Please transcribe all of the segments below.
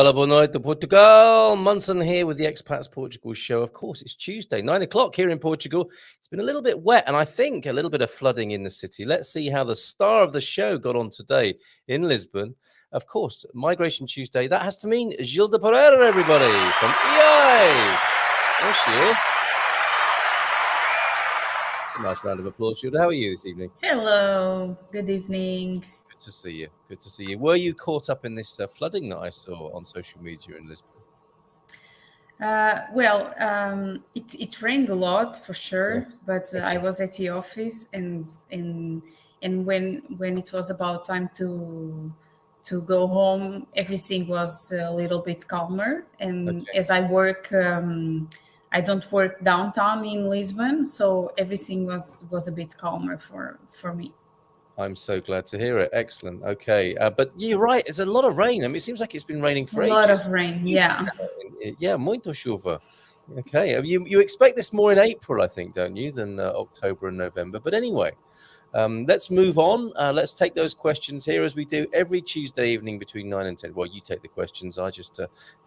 Olá, boa noite, Portugal. Munson here with the Expats Portugal show. Of course, it's Tuesday, 9 o'clock here in Portugal. It's been a little bit wet and I think a little bit of flooding in the city. Let's see how the star of the show got on today in Lisbon. Of course, Migration Tuesday. That has to mean Gilda Pereira, everybody, from EI. There she is. It's a nice round of applause, Gilda. How are you this evening? Hello, good evening. Good to see you. Good to see you. Were you caught up in this flooding that I saw on social media in Lisbon? It rained a lot for sure, Yes. but I was at the office, and when it was about time to go home, everything was a little bit calmer. And Okay. as I work, I don't work downtown in Lisbon, so everything was a bit calmer for me. I'm so glad to hear it. Excellent. Okay. But you're right. It's a lot of rain. I mean, it seems like it's been raining for A ages. lot of rain, yeah. Yeah, muito chuva. Okay. You expect this more in April, I think, don't you, than October and November? But anyway, let's move on. Let's take those questions here as we do every Tuesday evening between 9 and 10. Well, you take the questions. I just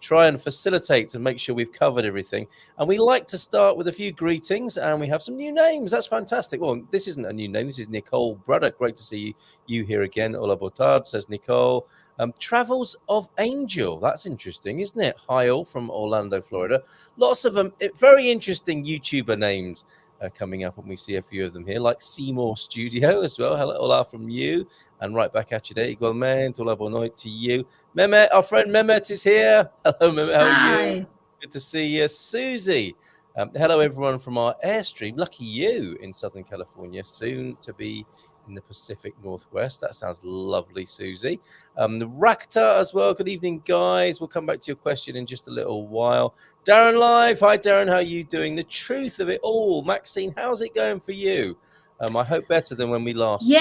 try and facilitate to make sure we've covered everything. And we like to start with a few greetings, and we have some new names. That's fantastic. Well, this isn't a new name. This is Nicole Braddock. Great to see you here again. Hola, Botard, says Nicole. Travels of Angel. That's interesting, isn't it? Hyle from Orlando, Florida. Lots of them. Very interesting YouTuber names coming up, and we see a few of them here, like Seymour Studio as well. Hello, hola from you, and right back at you there. Igualmente, hola, boa noite to you. Mehmet, our friend Mehmet is here. Hello, Mehmet, how are you? Good to see you. Susie. Hello, everyone from our Airstream. Lucky you in Southern California, soon to be in the Pacific Northwest. That sounds lovely, Susie. Rakta as well. Good evening, guys. We'll come back to your question in just a little while. Darren Live. Hi, Darren. How are you doing? The truth of it all. Maxine, how's it going for you? I hope better than when we last spoke.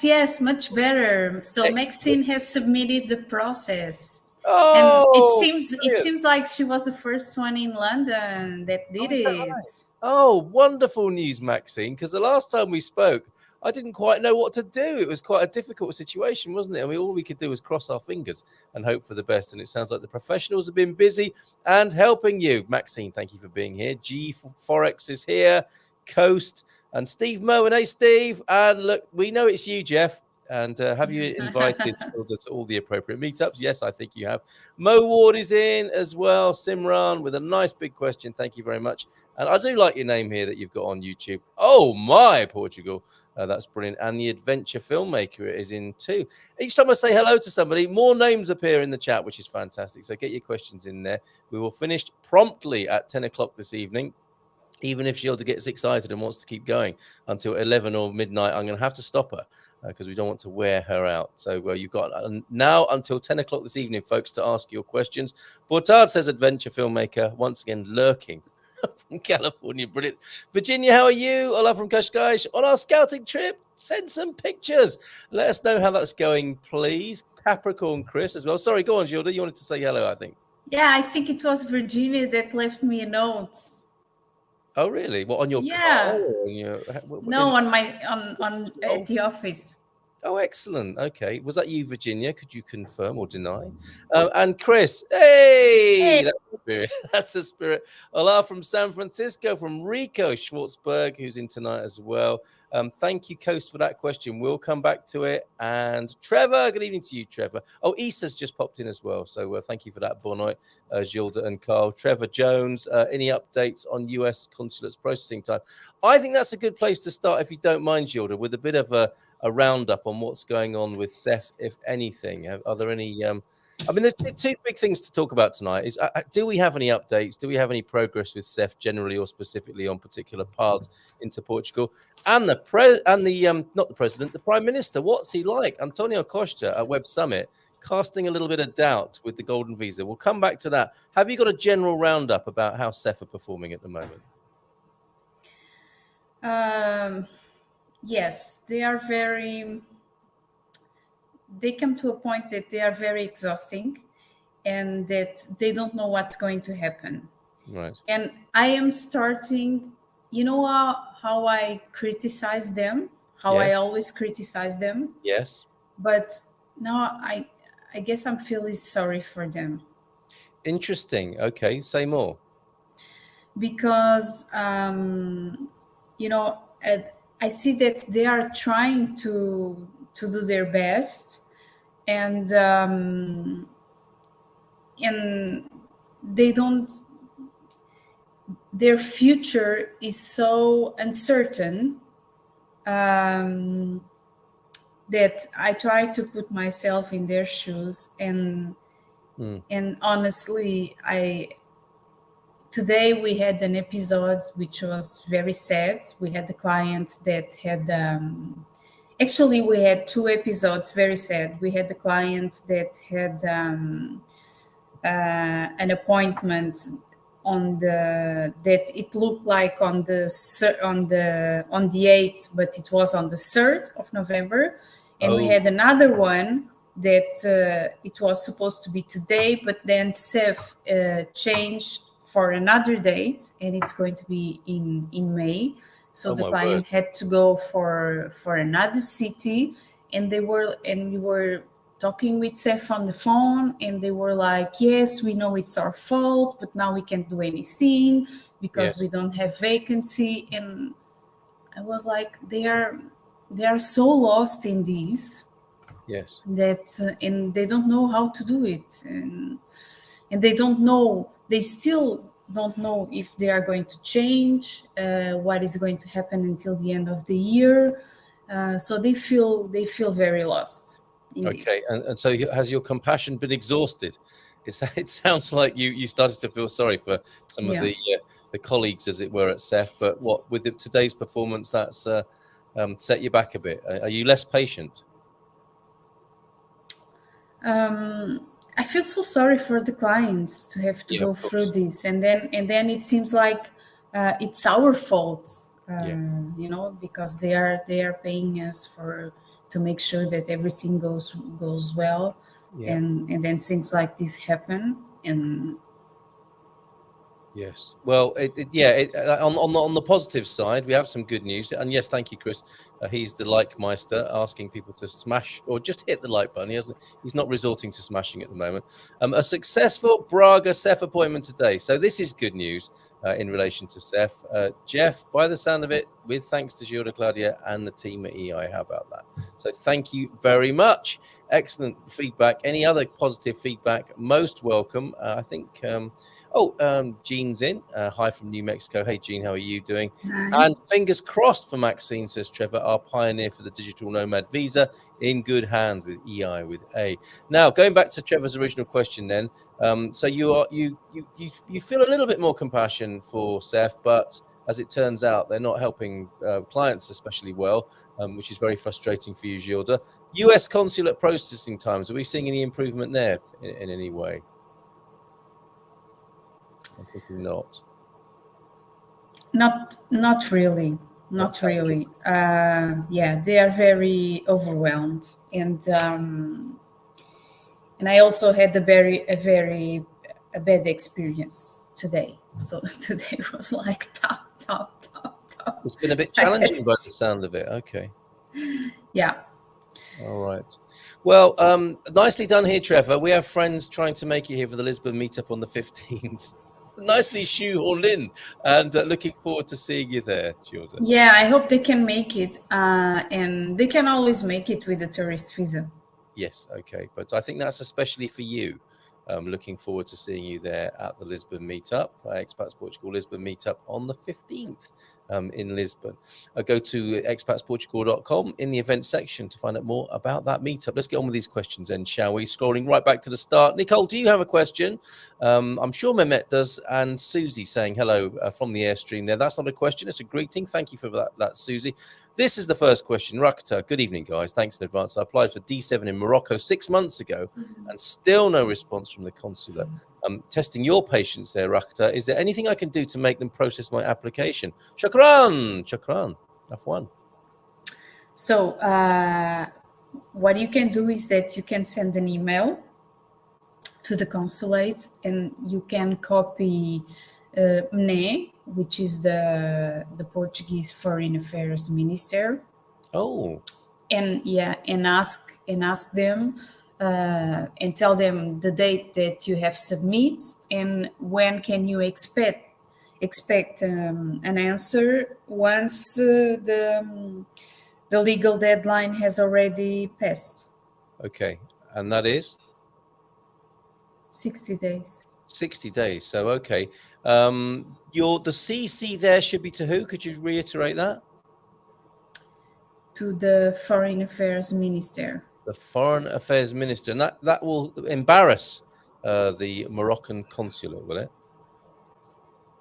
Yes, much better. So excellent. Maxine has submitted the process. Oh, and it seems like she was the first one in London that did it. Right? Oh, wonderful news, Maxine, because the last time we spoke, I didn't quite know what to do. It was quite a difficult situation, wasn't it? I mean, all we could do was cross our fingers and hope for the best. And it sounds like the professionals have been busy and helping you. Maxine, thank you for being here. G Forex is here, Coast, and Steve Moen. Hey, Steve. And look, we know it's you, Jeff. And have you invited Gilda to all the appropriate meetups? Yes, I think you have. Mo Ward is in as well. Simran with a nice big question. Thank you very much. And I do like your name here that you've got on YouTube. Oh, my, Portugal. That's brilliant. And the adventure filmmaker is in too. Each time I say hello to somebody, more names appear in the chat, which is fantastic. So get your questions in there. We will finish promptly at 10 o'clock this evening. Even if Gilda gets excited and wants to keep going until 11 or midnight, I'm going to have to stop her because we don't want to wear her out. So you've got now until 10 o'clock this evening, folks, to ask your questions. Bortard says adventure filmmaker, once again lurking from California. Brilliant. Virginia, how are you? Hola from Kashkash. On our scouting trip, send some pictures. Let us know how that's going, please. Capricorn Chris as well. Sorry, go on, Gilda. You wanted to say hello, I think. Yeah, I think it was Virginia that left me a note. Oh, really? What, on your car? Or on at the office. Oh, excellent. Okay. Was that you, Virginia? Could you confirm or deny? And Chris, hey! That's the spirit. Hola from San Francisco, from Rico Schwartzberg, who's in tonight as well. Thank you, Coast, for that question. We'll come back to it. And Trevor, good evening to you, Trevor. Oh, Issa's just popped in as well. So thank you for that, Bonoit, Gilda and Carl. Trevor Jones, any updates on US consulates processing time? I think that's a good place to start, if you don't mind, Gilda, with a bit of a roundup on what's going on with Sept, if anything. Are there any... I mean, there's two big things to talk about tonight. Is do we have any updates? Do we have any progress with Sept generally or specifically on particular paths into Portugal? And not the president, the prime minister. What's he like? Antonio Costa at Web Summit, casting a little bit of doubt with the golden visa. We'll come back to that. Have you got a general roundup about how Sept are performing at the moment? Yes, they come to a point that they are very exhausting and that they don't know what's going to happen. Right. And I am starting, you know how I criticize them, how I always criticize them. Yes. But now I guess I'm feeling sorry for them. Interesting. Okay, say more. Because you know, I see that they are trying to do their best, and they don't. Their future is so uncertain that I try to put myself in their shoes, and honestly, today we had an episode which was very sad. We had the client that had actually we had two episodes very sad. We had the client that had an appointment on the that it looked like on the 8th, but it was on the 3rd of November, and we had another one that it was supposed to be today, but then Sept changed for another date, and it's going to be in May. So the client had to go for another city, and we were talking with Sept on the phone, and they were like, yes, we know it's our fault, but now we can't do anything because we don't have vacancy. And I was like, they are so lost in this, that and they don't know how to do it, and they still don't know if they are going to change, what is going to happen until the end of the year. So they feel very lost. Okay, and so has your compassion been exhausted? It sounds like you started to feel sorry for some of the colleagues, as it were, at Sept, but what with today's performance, that's set you back a bit. Are you less patient? I feel so sorry for the clients to have to go through this, and then it seems like it's our fault, you know, because they are paying us to make sure that everything goes well, and then things like this happen. And yes, well, on the positive side, we have some good news, and yes, thank you, Chris. He's the like meister, asking people to smash or just hit the like button. He's not resorting to smashing at the moment. A successful Braga Sept appointment today, so this is good news in relation to Sept. Jeff, by the sound of it, with thanks to Gilda, Claudia, and the team at EI. How about that? So thank you very much. Excellent feedback. Any other positive feedback? Most welcome. I think. Jean's in. Hi from New Mexico. Hey, Jean, how are you doing? Hi. And fingers crossed for Maxine, says Trevor, our pioneer for the Digital Nomad visa, in good hands with EI with A. Now, going back to Trevor's original question, then, so you feel a little bit more compassion for Sept, but as it turns out, they're not helping clients especially well, which is very frustrating for you, Gilda. US consulate processing times, are we seeing any improvement there in any way? I'm thinking not. Not really. Not really. They are very overwhelmed, and I also had a bad experience today. So today was like top. It's been a bit challenging by the sound of it. Okay. Yeah. All right. Well, nicely done here, Trevor. We have friends trying to make it here for the Lisbon meetup on the 15th. Nicely shoehorned in, and looking forward to seeing you there, Gilda. Yeah, I hope they can make it, and they can always make it with a tourist visa. Yes, okay, but I think that's especially for you. Looking forward to seeing you there at the Lisbon meetup, Expats Portugal Lisbon meetup on the 15th in Lisbon. Go to expatsportugal.com in the event section to find out more about that meetup. Let's get on with these questions then, shall we? Scrolling right back to the start. Nicole, do you have a question? I'm sure Mehmet does, and Susie saying hello from the Airstream there. That's not a question, it's a greeting. Thank you for that Susie. This is the first question. Rakta, good evening, guys. Thanks in advance. I applied for D7 in Morocco 6 months ago and still no response from the consulate. I'm testing your patience there, Rakta. Is there anything I can do to make them process my application? Shukran. Afwan. So what you can do is that you can send an email to the consulate, and you can copy MNE, which is the Portuguese Foreign Affairs Minister. Oh. And ask them and tell them the date that you have submit and when can you expect an answer once the legal deadline has already passed. Okay, and that is 60 days. 60 days. So, okay. The CC there should be to who? Could you reiterate that? To the Foreign Affairs Minister. The Foreign Affairs Minister. And that will embarrass the Moroccan consulate, will it?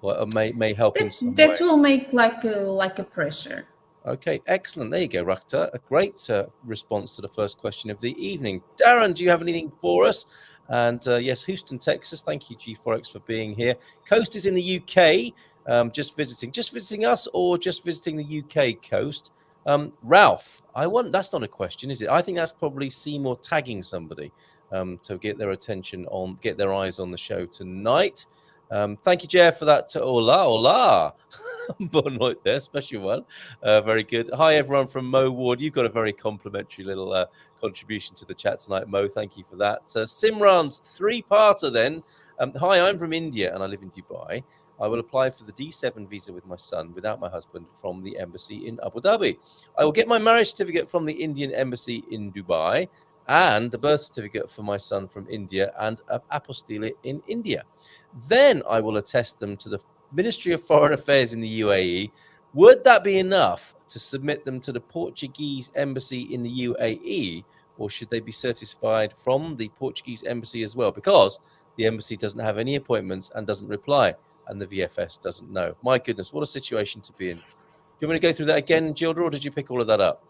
Well, may help in some way. That will make like a pressure. Okay, excellent. There you go, Rakta. A great response to the first question of the evening. Darren, do you have anything for us? And yes, Houston, Texas. Thank you, G4X, for being here. Coast is in the UK. Just visiting us, or just visiting the UK coast. Ralph, that's not a question, is it? I think that's probably Seymour tagging somebody to get their attention on, get their eyes on the show tonight. Thank you, Jeff, for that. Hola. Bon night there, special one. Very good. Hi, everyone from Mo Ward. You've got a very complimentary little contribution to the chat tonight, Mo. Thank you for that. Simran's three-parter then. Hi, I'm from India and I live in Dubai. I will apply for the D7 visa with my son without my husband from the embassy in Abu Dhabi. I will get my marriage certificate from the Indian embassy in Dubai and the birth certificate for my son from India and apostille in India. Then I will attest them to the Ministry of Foreign Affairs in the UAE. Would that be enough to submit them to the Portuguese embassy in the UAE, or should they be certified from the Portuguese embassy as well? Because the embassy doesn't have any appointments and doesn't reply, and the VFS doesn't know. My goodness, what a situation to be in. Do you want me to go through that again, Gilda, or did you pick all of that up?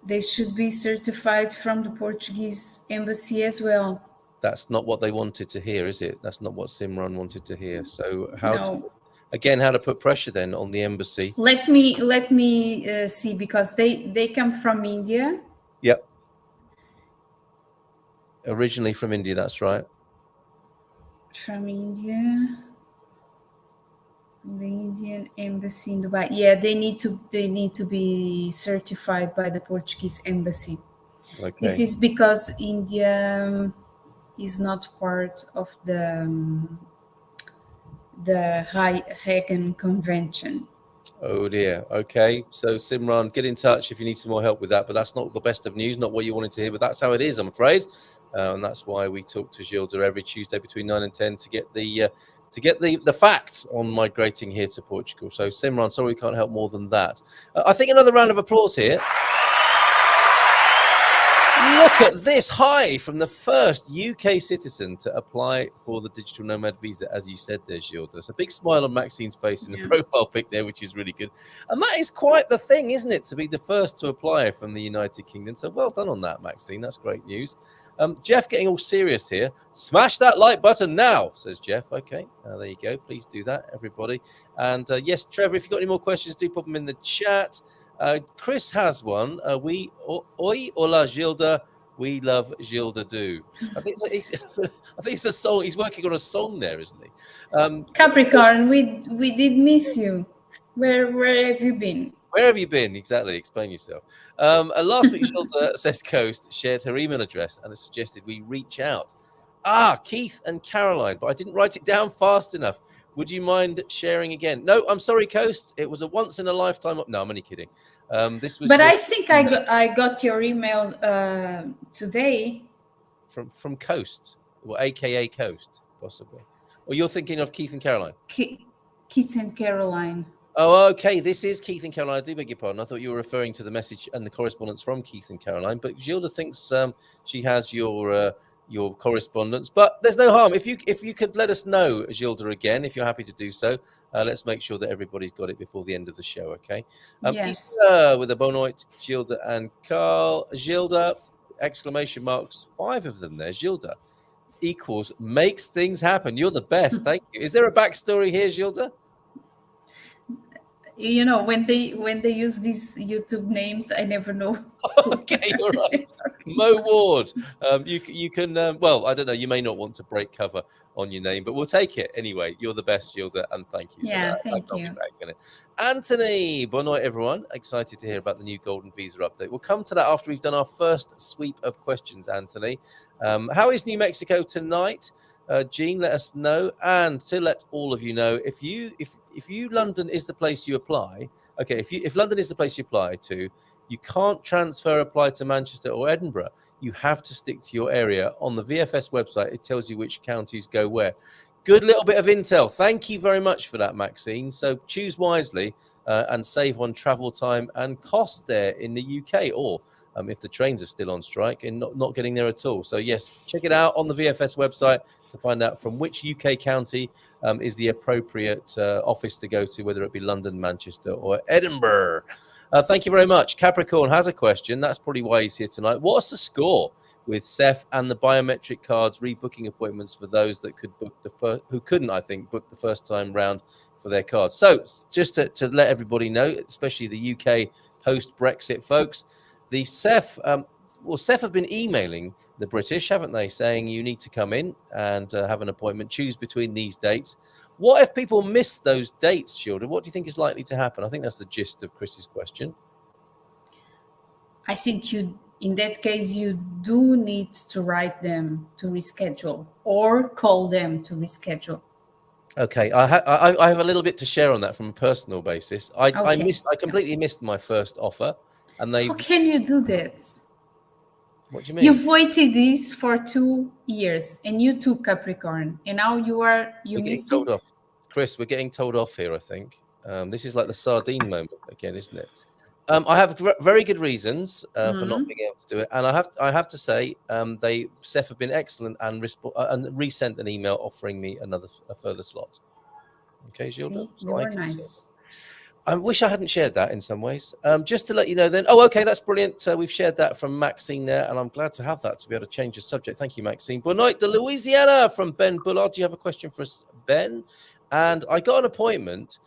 They should be certified from the Portuguese embassy as well. That's not what they wanted to hear, is it? That's not what Simran wanted to hear. So how to put pressure then on the embassy? Let me see, because they come from India. Yep. Originally from India, that's right. From India. The Indian embassy in Dubai. Yeah, they need to be certified by the Portuguese embassy. Okay. This is because India is not part of the Hague Convention. Oh dear. Okay, so Simran, get in touch if you need some more help with that. But that's not the best of news, not what you wanted to hear. But that's how it is, I'm afraid, and that's why we talk to Gilda every Tuesday between 9 and 10 to get the facts on migrating here to Portugal. So Simran, sorry we can't help more than that. I think another round of applause here. Look at this. Hi from the first UK citizen to apply for the Digital Nomad visa, as you said there, Gilda. So a big smile on Maxine's face in the profile pic there, which is really good. And that is quite the thing, isn't it, to be the first to apply from the United Kingdom. So well done on that, Maxine. That's great news. Jeff getting all serious here. Smash that like button now, says Jeff. Okay, there you go. Please do that, everybody. And yes, Trevor, if you've got any more questions, do pop them in the chat. Chris has one. Oi, hola, Gilda. We love Gilda do. I think it's a song. He's working on a song there, isn't he? Capricorn, we did miss you. Where have you been? Where have you been? Exactly. Explain yourself. And last week, Gilda, says Coast, shared her email address and has suggested we reach out. Keith and Caroline, but I didn't write it down fast enough. Would you mind sharing again? No, I'm sorry, Coast. It was a once in a lifetime. No, I'm only kidding. This was. But I think I got your email today. From Coast, or AKA Coast, possibly. Or you're thinking of Keith and Caroline? Keith and Caroline. Oh, okay. This is Keith and Caroline. I do beg your pardon. I thought you were referring to the message and the correspondence from Keith and Caroline. But Gilda thinks she has your correspondence, but there's no harm if you could let us know, Gilda, again, if you're happy to do so. Let's make sure that everybody's got it before the end of the show. Okay. Yes. With a bonoit, Gilda and Carl. Gilda, exclamation marks, 5 of them there. Gilda equals makes things happen. You're the best. Thank you. Is there a backstory here, Gilda? You know, when they use these YouTube names, I never know. Okay, you're right. Mo Ward. You can, well, I don't know. You may not want to break cover on your name, but we'll take it anyway. You're the best, Gilda, and thank you. Yeah, so thank you. Anthony, bon night, everyone. Excited to hear about the new Golden Visa update. We'll come to that after we've done our first sweep of questions, Anthony. How is New Mexico tonight? Jean, let us know. And to let all of you know, if you London is the place you apply, okay, if London is the place you apply to, you can't apply to Manchester or Edinburgh. You have to stick to your area. On the VFS website, it tells you which counties go where. Good little bit of intel. Thank you very much for that, Maxine. So choose wisely and save on travel time and cost there in the UK, or if the trains are still on strike and not getting there at all. So yes, check it out on the VFS website to find out from which UK county is the appropriate office to go to, whether it be London, Manchester, or Edinburgh. Thank you very much. Capricorn has a question. That's probably why he's here tonight. What's the score with Sept and the biometric cards rebooking appointments for those that could book who couldn't, I think, book the first time round for their cards? So just to let everybody know, especially the UK post-Brexit folks, the Sept, Sept have been emailing the British, haven't they, saying you need to come in and have an appointment, choose between these dates. What if people miss those dates, Gilda? What do you think is likely to happen? I think that's the gist of Chris's question. I think in that case, you do need to write them to reschedule or call them to reschedule. Okay, I have a little bit to share on that from a personal basis. I completely missed my first offer, and they. How can you do that? What do you mean? You've waited this for 2 years, and you took Capricorn, and now you missed it. Off. Chris, we're getting told off here, I think. This is like the sardine moment again, isn't it? I have very good reasons for not being able to do it, and I have to say, Sept have been excellent and resent an email offering me a further slot. Okay, Gilda. Nice. I wish I hadn't shared that in some ways. Just to let you know then. Oh, okay, that's brilliant. We've shared that from Maxine there, and I'm glad to have that to be able to change the subject. Thank you, Maxine. Bon night to Louisiana from Ben Bullard. Do you have a question for us, Ben? And I got an appointment,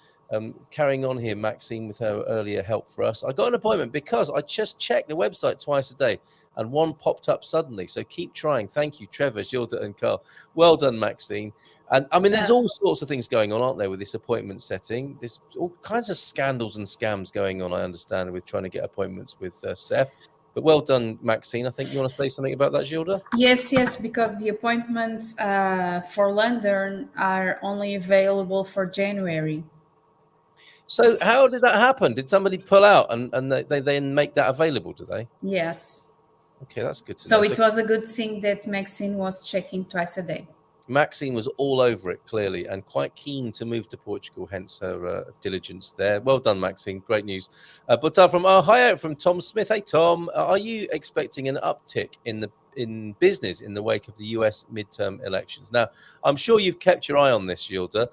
carrying on here, Maxine, with her earlier help for us. I got an appointment because I just checked the website twice a day, and one popped up suddenly. So keep trying. Thank you, Trevor, Gilda, and Carl. Well done, Maxine. And I mean, there's all sorts of things going on, aren't there, with this appointment setting? There's all kinds of scandals and scams going on, I understand, with trying to get appointments with Sept. But well done, Maxine. I think you want to say something about that, Gilda? Yes, because the appointments for London are only available for January. So how did that happen? Did somebody pull out and they then make that available, do they? Yes. Okay, that's good to know. So it was a good thing that Maxine was checking twice a day. Maxine was all over it, clearly, and quite keen to move to Portugal, hence her diligence there. Well done, Maxine. Great news. But hi from Tom Smith. Hey, Tom, are you expecting an uptick in business in the wake of the US midterm elections? Now, I'm sure you've kept your eye on this, Gilda.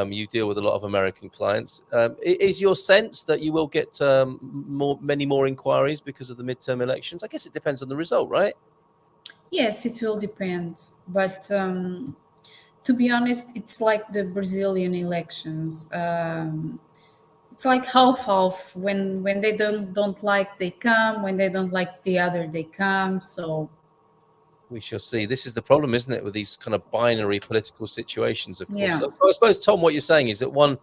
You deal with a lot of American clients. Is your sense that you will get many more inquiries because of the midterm elections? I guess it depends on the result, right? Yes, it will depend. But to be honest, it's like the Brazilian elections. It's like half. When they don't like, they come. When they don't like the other, they come. So we shall see. This is the problem, isn't it, with these kind of binary political situations, of course. Yeah. So I suppose, Tom, what you're saying is that one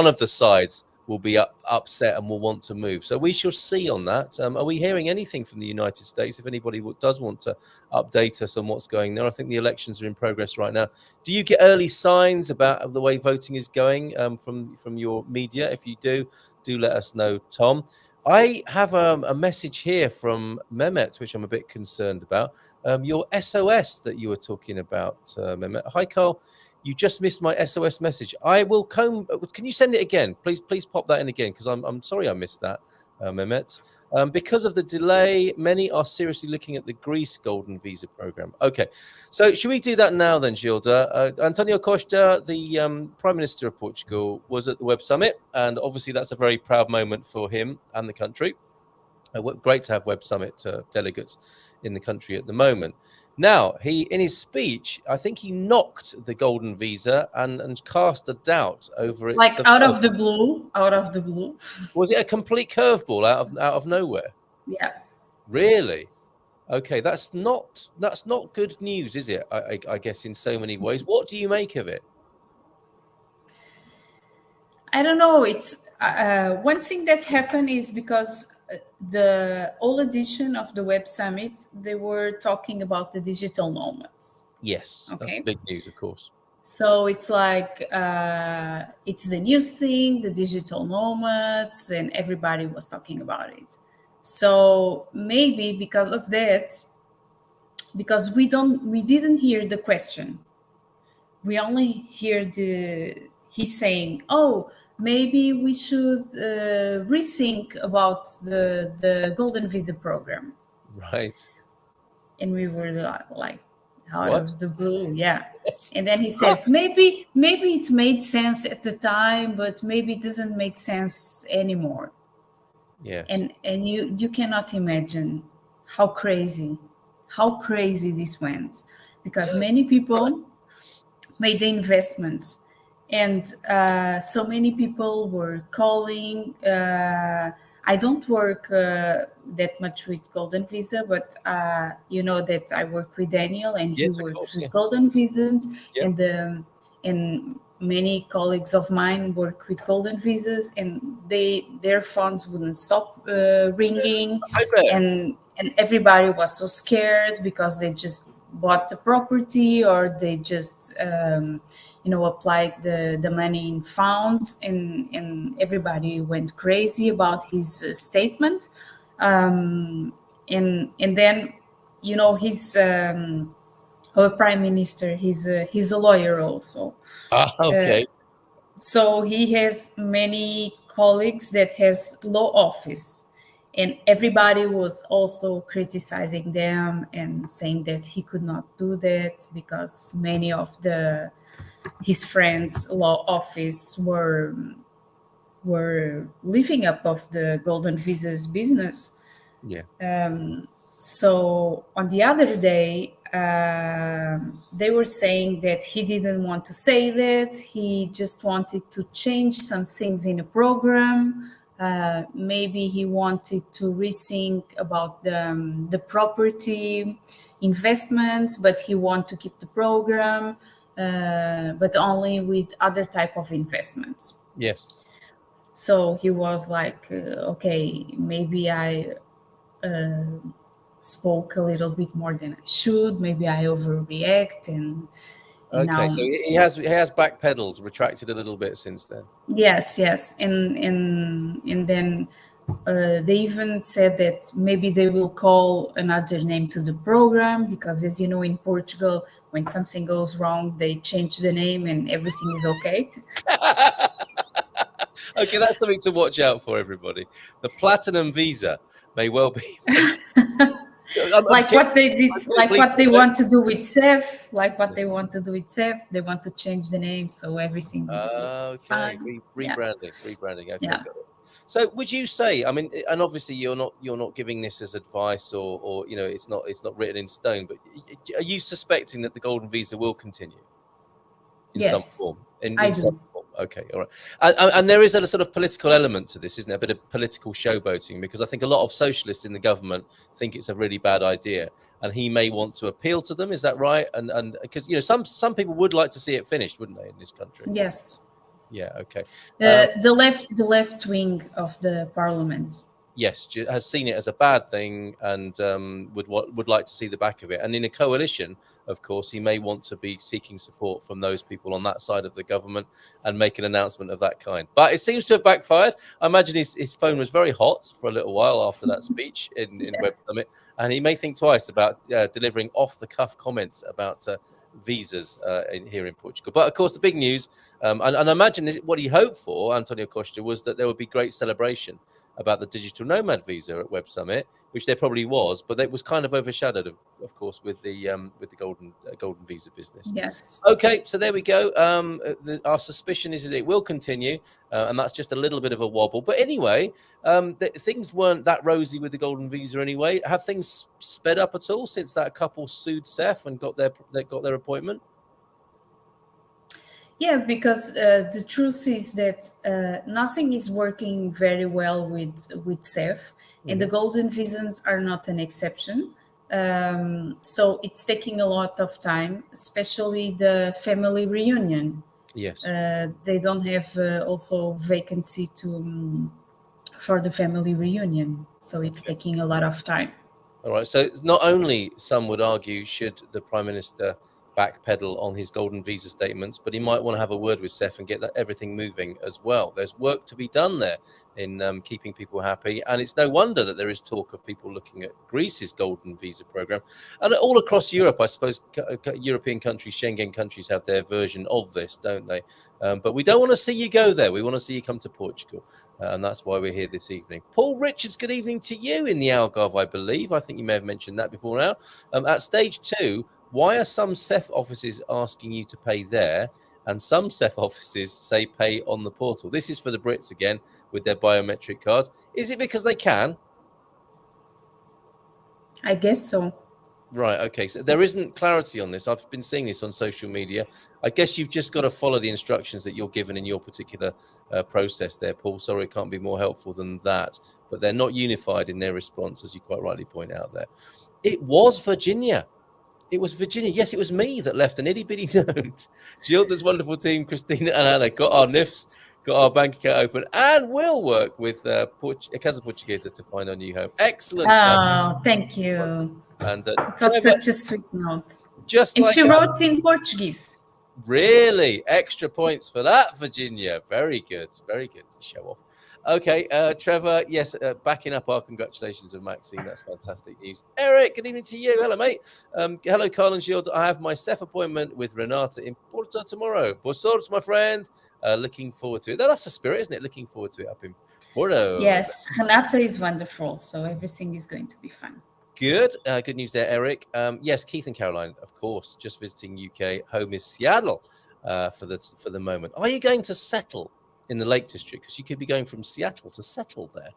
of the sides will be upset and will want to move. So we shall see on that. Are we hearing anything from the United States? If anybody does want to update us on what's going there, I think the elections are in progress right now. Do you get early signs about the way voting is going from your media? If you do let us know, Tom. I have a message here from Mehmet, which I'm a bit concerned about. Your SOS that you were talking about, Mehmet. Hi, Carl. You just missed my SOS message. I will Can you send it again? Please pop that in again, because I'm sorry I missed that, Mehmet. Because of the delay, many are seriously looking at the Greece Golden Visa program. Okay, so should we do that now then, Gilda? Antonio Costa, the Prime Minister of Portugal, was at the Web Summit, and obviously that's a very proud moment for him and the country. Great to have Web Summit delegates in the country at the moment. Now, in his speech, I think he knocked the Golden Visa and cast a doubt over it. Like out of the blue. Was it a complete curveball out of nowhere? Yeah. Really? Okay, that's not good news, is it? I guess in so many ways. What do you make of it? I don't know. It's one thing that happened is because the old edition of the Web Summit, they were talking about the digital nomads. Yes, that's Okay. big news, of course. So it's like it's the new thing, the digital nomads, and everybody was talking about it. So maybe because of that, because we didn't hear the question, we only hear he's saying, oh, maybe we should rethink about the golden visa program. Right. And we were like out What? of the blue, yeah. Yes. And then he says, maybe it made sense at the time, but maybe it doesn't make sense anymore. Yes. And you cannot imagine how crazy this went, because many people made the investments, and so many people were calling. I don't work that much with golden visa, but you know that I work with Daniel, and Yes, he of works course, with yeah. golden visas, Yep. and many colleagues of mine work with golden visas, and their phones wouldn't stop ringing, I bet. and everybody was so scared because they just bought the property, or they just applied the money in funds, and everybody went crazy about his statement, and then his our prime minister, he's a lawyer also. Okay. So he has many colleagues that has law office, and everybody was also criticizing them and saying that he could not do that because many of his friends law office were living up of the golden visas business. Yeah. So on the other day, they were saying that he didn't want to say that. He just wanted to change some things in the program. Maybe he wanted to rethink about the property investments, but he wanted to keep the program, but only with other type of investments. Yes. So he was like, okay, maybe I spoke a little bit more than I should. Maybe I overreact, and Okay, now, so he has backpedaled, retracted a little bit since then. yes, and then they even said that maybe they will call another name to the program, because, as you know, in Portugal, when something goes wrong, they change the name and everything is okay. Okay, that's something to watch out for, everybody. The platinum visa may well be. Like what they did, like what they want to do with Sept, they want to change the name so everything will Okay, fine. rebranding. Okay, Yeah. got it. So, would you say? I mean, and obviously, you're not giving this as advice, or it's not written in stone. But are you suspecting that the golden visa will continue in some Yes, form? I In some do. form. Okay, all right. And there is a sort of political element to this, isn't there? A bit of political showboating, because I think a lot of socialists in the government think it's a really bad idea, and he may want to appeal to them. Is that right? And because some people would like to see it finished, wouldn't they, in this country? Yes. Yeah. Okay. The left wing of the parliament. Yes, has seen it as a bad thing, and would like to see the back of it. And in a coalition, of course, he may want to be seeking support from those people on that side of the government and make an announcement of that kind. But it seems to have backfired. I imagine his phone was very hot for a little while after that speech in Web Summit, and he may think twice about delivering off-the-cuff comments about visas here in Portugal. But of course, the big news, and I imagine what he hoped for, Antonio Costa, was that there would be great celebration about the digital nomad visa at Web Summit, which there probably was, but it was kind of overshadowed, of course, with the golden visa business. Yes. Okay, so there we go. Our suspicion is that it will continue, and that's just a little bit of a wobble. But anyway, things weren't that rosy with the golden visa anyway. Have things sped up at all since that couple sued Sept and got their appointment? Yeah, because the truth is that nothing is working very well with Sept, and the golden visas are not an exception. So it's taking a lot of time, especially the family reunion. Yes. They don't have also vacancy for the family reunion, so it's taking a lot of time. All right. So not only, some would argue, should the Prime Minister backpedal on his golden visa statements, but he might want to have a word with Sept and get everything moving as well. There's work to be done there in keeping people happy, and it's no wonder that there is talk of people looking at Greece's golden visa program, and all across Europe. I suppose European countries, Schengen countries, have their version of this, don't they? But we don't want to see you go there. We want to see you come to Portugal. And that's why we're here this evening. Paul Richards, good evening to you in the Algarve, I believe. I think you may have mentioned that before now. At stage 2, why are some Sept offices asking you to pay there and some Sept offices say pay on the portal? This is for the Brits again with their biometric cards. Is it because they can? I guess so. Right, okay. So there isn't clarity on this. I've been seeing this on social media. I guess you've just got to follow the instructions that you're given in your particular process there, Paul. Sorry, it can't be more helpful than that. But they're not unified in their response, as you quite rightly point out there. It was Virginia. It was Virginia. Yes, it was me that left an itty-bitty note. Gilda's wonderful team, Christina and Anna, got our NIFs, got our bank account open, and will work with Casa Portuguesa to find our new home. Excellent. Oh, thank you. And it was such a sweet note. Just and like she wrote in Portuguese. Really? Extra points for that, Virginia. Very good. Very good to show off. Okay, Trevor, yes, backing up our congratulations of Maxine. That's fantastic news. Eric, good evening to you. Hello, mate. Hello, Carl and Gilda. I have my Sept appointment with Renata in Porto tomorrow. Bonsoir, my friend. Looking forward to it. That's the spirit, isn't it? Looking forward to it up in Porto. Yes, Renata is wonderful, so everything is going to be fun. Good. Good news there, Eric. Yes, Keith and Caroline, of course, just visiting UK. Home is Seattle for the moment. Are you going to settle in the Lake District? Because you could be going from Seattle to settle there.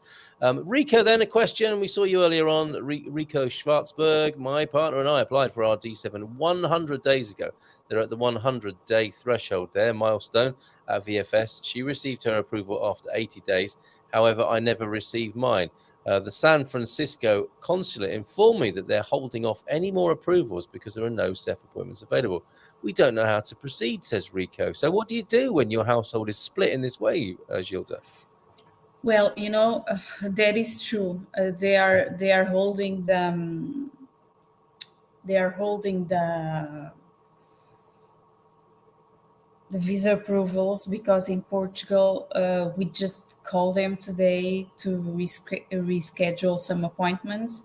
Rico, then a question. We saw you earlier on. Rico Schwarzberg, my partner and I applied for our D7 100 days ago. They're at the 100-day threshold there, milestone at VFS. She received her approval after 80 days. However, I never received mine. The San Francisco consulate informed me that they're holding off any more approvals because there are no Sept appointments available. We don't know how to proceed, says Rico. So what do you do when your household is split in this way, Gilda? Well, that is true. They are holding the visa approvals because in Portugal we just called them today to reschedule some appointments,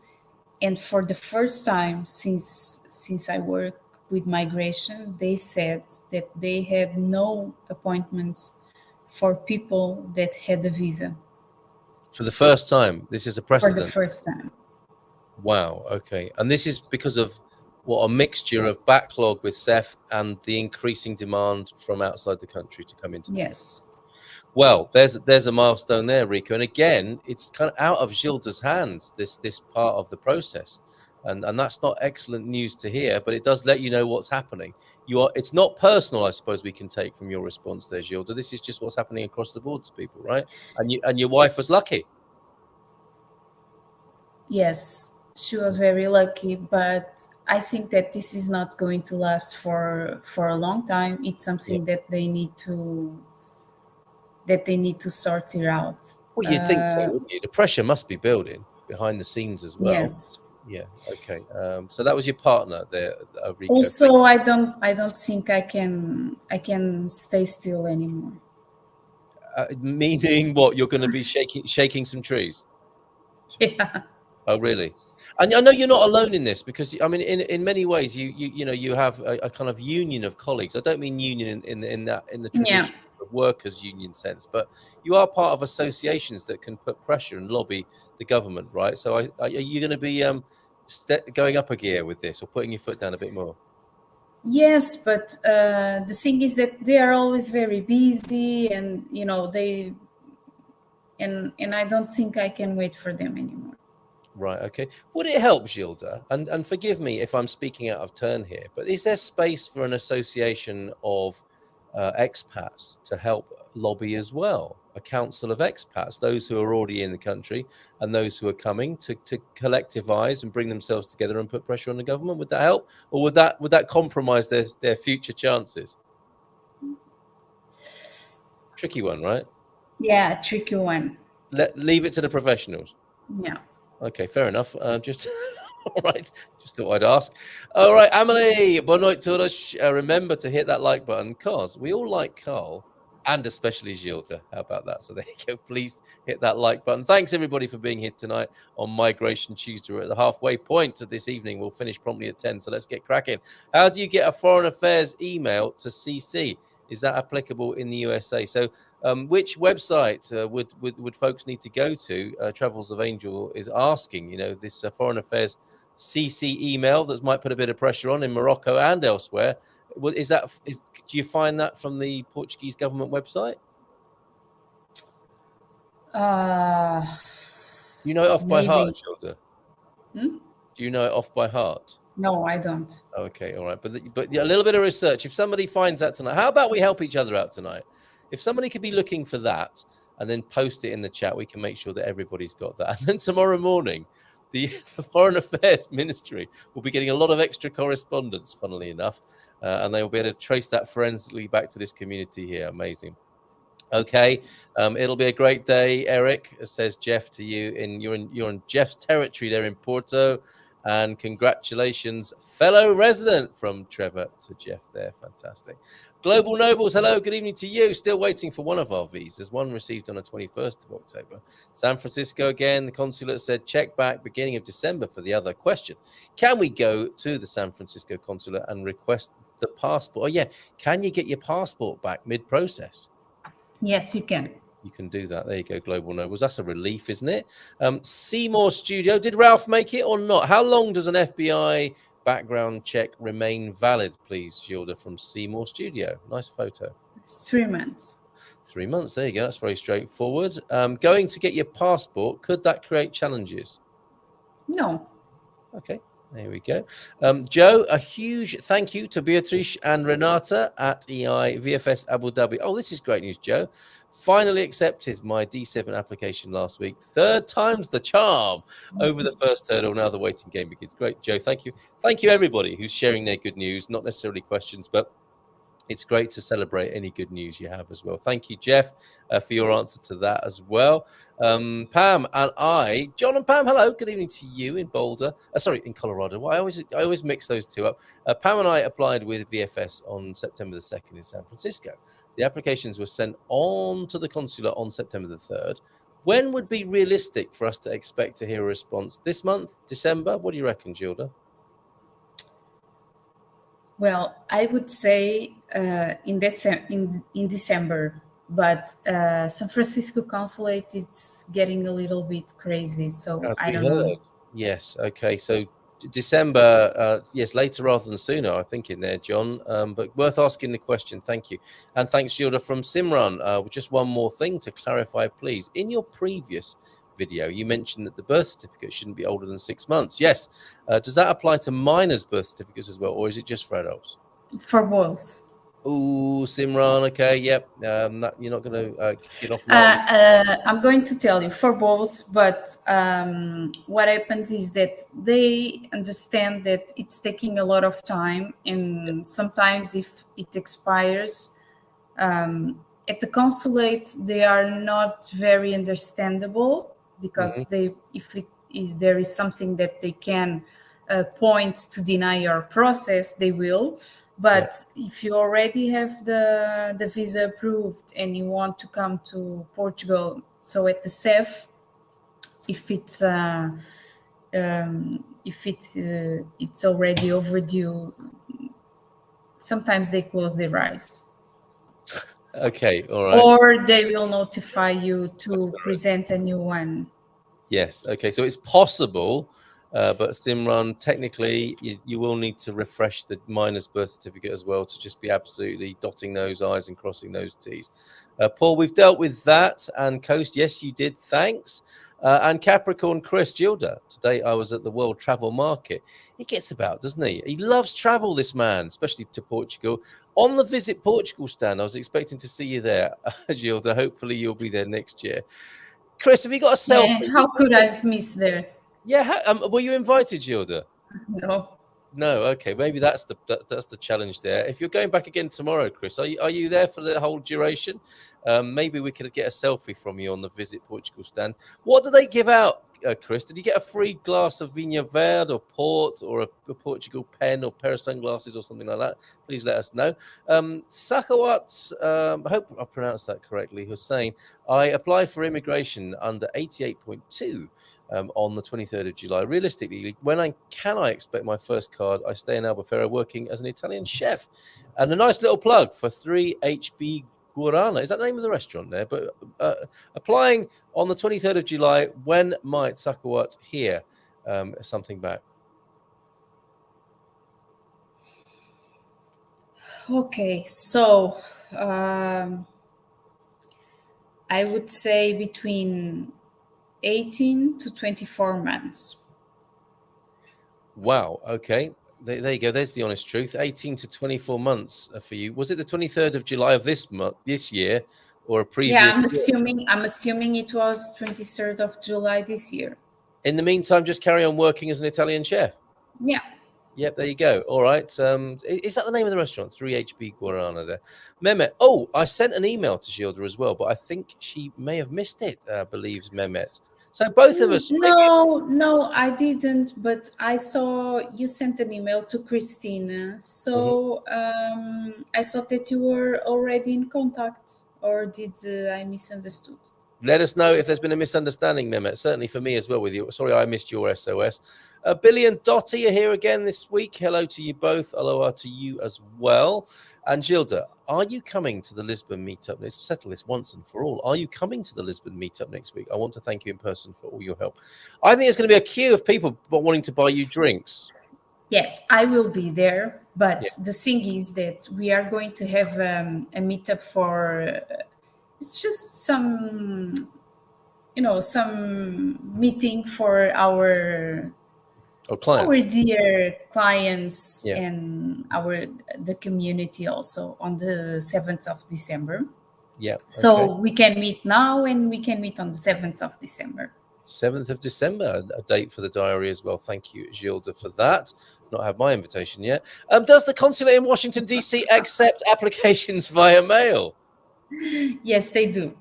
and for the first time since I work with migration, they said that they had no appointments for people that had a visa. For the first time? This is a precedent? For the first time. Wow, okay. And this is because of what, a mixture of backlog with Sept and the increasing demand from outside the country to come into the Yes. country. Well, there's a milestone there, Rico. And again, it's kind of out of Gilda's hands, this part of the process. And that's not excellent news to hear, but it does let you know what's happening. It's not personal, I suppose we can take from your response there, Gilda. This is just what's happening across the board to people, right? And your wife was lucky. Yes, she was very lucky, but I think that this is not going to last for a long time. It's something that they need to sort it out. Well, you'd think so, wouldn't you? The pressure must be building behind the scenes as well. Yes. Yeah. Okay. So that was your partner there, Rico. Also, I don't think I can stay still anymore. Meaning what? You're going to be shaking some trees? Yeah. Oh, really? And I know you're not alone in this, because I mean, in many ways, you have a kind of union of colleagues. I don't mean union in the traditional workers' union sense, but you are part of associations that can put pressure and lobby the government, right? So are you going to be going up a gear with this, or putting your foot down a bit more? Yes, but the thing is that they are always very busy, and and I don't think I can wait for them anymore. Right. Okay. Would it help, Gilda? And forgive me if I'm speaking out of turn here, but is there space for an association of expats to help lobby as well? a council of expats, those who are already in the country and those who are coming, to collectivise and bring themselves together and put pressure on the government? Would that help, or would that compromise their future chances? Tricky one, right? Yeah, tricky one. Leave it to the professionals. Yeah. Okay, fair enough. Just all right. Just thought I'd ask. All right, Amelie, boa noite todos. Remember to hit that like button, cause we all like Carl, and especially Gilda. How about that? So there you go. Please hit that like button. Thanks everybody for being here tonight on Migration Tuesday. We're at the halfway point of this evening. We'll finish promptly at 10. So let's get cracking. How do you get a Foreign Affairs email to CC? Is that applicable in the USA? So which website would folks need to go to? Travels of Angel is asking, this Foreign Affairs CC email that might put a bit of pressure on in Morocco and elsewhere. Do you find that from the Portuguese government website? Do you know it off by heart, Gilda? Do you know it off by heart? No, I don't. Okay, all right. But a little bit of research. If somebody finds that tonight, how about we help each other out tonight? If somebody could be looking for that and then post it in the chat, we can make sure that everybody's got that. And then tomorrow morning, the Foreign Affairs Ministry will be getting a lot of extra correspondence, funnily enough, and they will be able to trace that forensically back to this community here. Amazing. Okay, it'll be a great day, Eric, says Jeff to you. You're in Jeff's territory there in Porto. And congratulations, fellow resident, from Trevor to Jeff there. Fantastic. Global Nobles, hello, good evening to you. Still waiting for one of our visas. One received on the 21st of October. San Francisco again. The consulate said check back beginning of December for the other question. Can we go to the San Francisco consulate and request the passport? Oh, yeah. Can you get your passport back mid-process? Yes, you can. You can do that. There you go, Global Nobles. That's a relief, isn't it? Seymour Studio. Did Ralph make it or not? How long does an FBI background check remain valid, please, Gilda, from Seymour Studio? Nice photo. 3 months. 3 months. There you go. That's very straightforward. Going to get your passport, could that create challenges? No. Okay. There we go. Joe, a huge thank you to Beatrice and Renata at EI VFS Abu Dhabi. Oh, this is great news, Joe. Finally accepted my D7 application last week. 3rd time's the charm over the first hurdle. Now the waiting game begins. Great, Joe. Thank you. Thank you, everybody who's sharing their good news. Not necessarily questions, but it's great to celebrate any good news you have as well. Thank you, Jeff, for your answer to that as well. Pam and I, John and Pam, hello. Good evening to you in Boulder. In Colorado. Well, I always mix those two up. Pam and I applied with VFS on September the 2nd in San Francisco. The applications were sent on to the consulate on September the 3rd. When would be realistic for us to expect to hear a response? This month, December? What do you reckon, Gilda? Well, I would say in December, but San Francisco consulate is getting a little bit crazy, so I don't know. Yes, okay, so December, yes, later rather than sooner, I think in there, John, but worth asking the question. Thank you. And thanks, Gilda, from Simran. Just one more thing to clarify, please. In your previous video, you mentioned that the birth certificate shouldn't be older than 6 months. Yes. Does that apply to minors' birth certificates as well, or is it just for adults? For both. Ooh, Simran. Okay, yep. You're not going to get off. I'm going to tell you for both, but what happens is that they understand that it's taking a lot of time, and sometimes if it expires, at the consulates they are not very understandable, because if there is something that they can point to deny your process, they will. But if you already have the visa approved and you want to come to Portugal, so at the Sept, if it's already overdue, sometimes they close their eyes. Okay, all right. Or they will notify you to present a new one. Yes, okay. So it's possible, but Simran, technically, you will need to refresh the minor's birth certificate as well to just be absolutely dotting those I's and crossing those T's. Paul, we've dealt with that. And Coast, yes, you did. Thanks. And Capricorn Chris, Gilda, today I was at the World Travel Market. He gets about, doesn't he? He loves travel, this man, especially to Portugal. On the Visit Portugal stand, I was expecting to see you there, Gilda. Hopefully you'll be there next year. Chris, have you got a selfie? Yeah, how could I miss there? Yeah, were you invited, Gilda? No. No, okay, maybe that's the challenge there. If you're going back again tomorrow, Chris, are you there for the whole duration? Maybe we could get a selfie from you on the Visit Portugal stand. What do they give out, Chris? Did you get a free glass of Vinha Verde or port or a Portugal pen or pair of sunglasses or something like that? Please let us know. Sakawat, I hope I pronounced that correctly, who's saying, I applied for immigration under 88.2. On the 23rd of July. Realistically, when can I expect my first card? I stay in Albufeira working as an Italian chef. And a nice little plug for 3HB Guarana. Is that the name of the restaurant there? But applying on the 23rd of July, when might Sakawat hear something back? Okay, so I would say between 18 to 24 months. Wow. Okay. There you go. There's the honest truth. 18 to 24 months for you. Was it the 23rd of July of this year, or a previous? Yeah, I'm assuming it was 23rd of July this year. In the meantime, just carry on working as an Italian chef. Yeah. Yep, there you go. All right. Is that the name of the restaurant? 3HB Guarana there. Mehmet. Oh, I sent an email to Gilda as well, but I think she may have missed it, believes Mehmet. So both of us. No, I didn't. But I saw you sent an email to Christina. So I thought that you were already in contact, or did I misunderstood? Let us know if there's been a misunderstanding, Mehmet. Certainly for me as well with you. Sorry, I missed your SOS. Billy and Dottie are here again this week. Hello to you both. Aloha to you as well. And Gilda, are you coming to the Lisbon meetup? Let's settle this once and for all. Are you coming to the Lisbon meetup next week? I want to thank you in person for all your help. I think there's going to be a queue of people wanting to buy you drinks. Yes, I will be there. But the thing is that we are going to have a meetup for... it's just some meeting for our dear clients and the community also on the 7th of December. Yeah. Okay. So we can meet now and we can meet on the 7th of December. 7th of December, a date for the diary as well. Thank you, Gilda, for that. Not had my invitation yet. Does the consulate in Washington, D.C. accept applications via mail? Yes, they do.